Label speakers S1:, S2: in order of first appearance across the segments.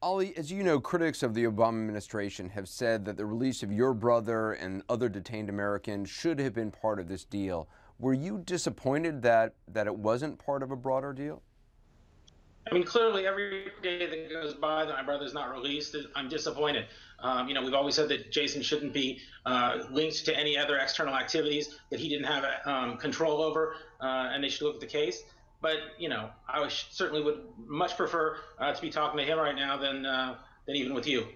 S1: Ali, as you know, critics of the Obama administration have said that the release of your brother and other detained Americans should have been part of this deal. Were you disappointed that it wasn't part of a broader deal?
S2: I mean, clearly, every day that goes by that my brother's not released, I'm disappointed. We've always said that Jason shouldn't be linked to any other external activities that he didn't have control over, and they should look at the case. But I certainly would much prefer to be talking to him right now than even with you.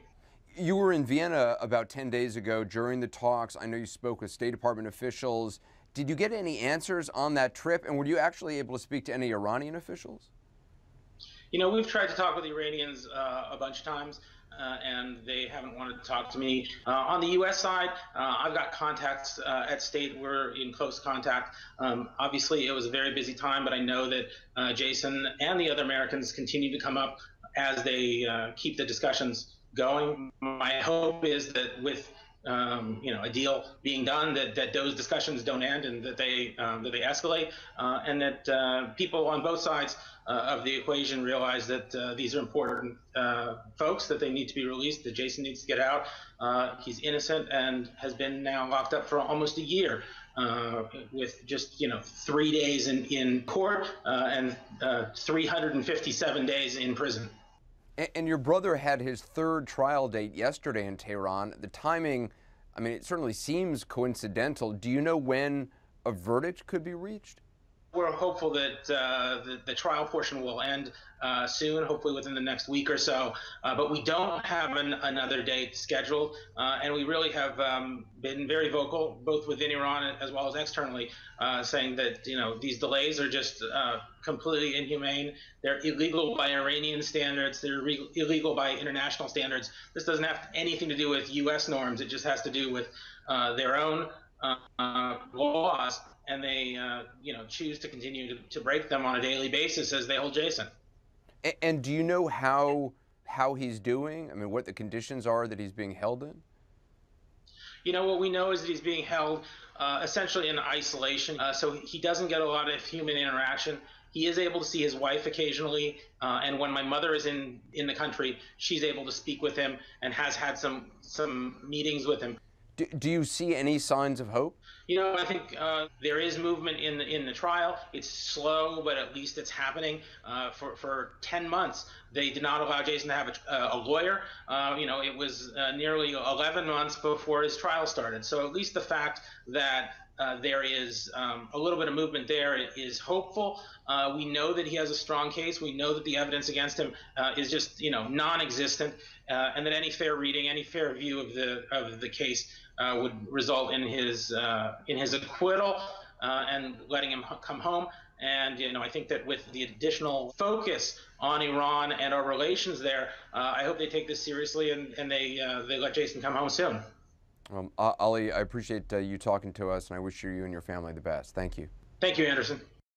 S1: You were in Vienna about 10 days ago during the talks. I know you spoke with State Department officials. Did you get any answers on that trip? And were you actually able to speak to any Iranian officials?
S2: We've tried to talk with the Iranians a bunch of times, and they haven't wanted to talk to me. On the U.S. side, I've got contacts at State. We're in close contact. Obviously, it was a very busy time, but I know that Jason and the other Americans continue to come up as they keep the discussions going. My hope is that with a deal being done, that those discussions don't end and that they escalate, and that people on both sides of the equation realize that these are important folks, that they need to be released, that Jason needs to get out. He's innocent and has been now locked up for almost a year. With just 3 days in court and 357 days in prison.
S1: And your brother had his third trial date yesterday in Tehran. The timing, I mean, it certainly seems coincidental. Do you know when a verdict could be reached?
S2: We're hopeful that the trial portion will end soon, hopefully within the next week or so. But we don't have another date scheduled, and we really have been very vocal, both within Iran as well as externally, saying that these delays are just completely inhumane. They're illegal by Iranian standards. They're illegal by international standards. This doesn't have anything to do with U.S. norms. It just has to do with their own laws, and they choose to continue to break them on a daily basis as they hold Jason.
S1: And do you know how he's doing? I mean, what the conditions are that he's being held in?
S2: What we know is that he's being held essentially in isolation, so he doesn't get a lot of human interaction. He is able to see his wife occasionally, and when my mother is in the country, she's able to speak with him and has had some meetings with him.
S1: Do you see any signs of hope?
S2: I think there is movement in the trial. It's slow, but at least it's happening. For 10 months, they did not allow Jason to have a lawyer. It was nearly 11 months before his trial started. So at least the fact that there is a little bit of movement there is hopeful. We know that he has a strong case. We know that the evidence against him is just non-existent, and that any fair reading, any fair view of the case would result in his acquittal and letting him come home. And I think that with the additional focus on Iran and our relations there, I hope they take this seriously and they let Jason come home soon.
S1: Ali, I appreciate you talking to us, and I wish you and your family the best. Thank you.
S2: Thank you, Anderson.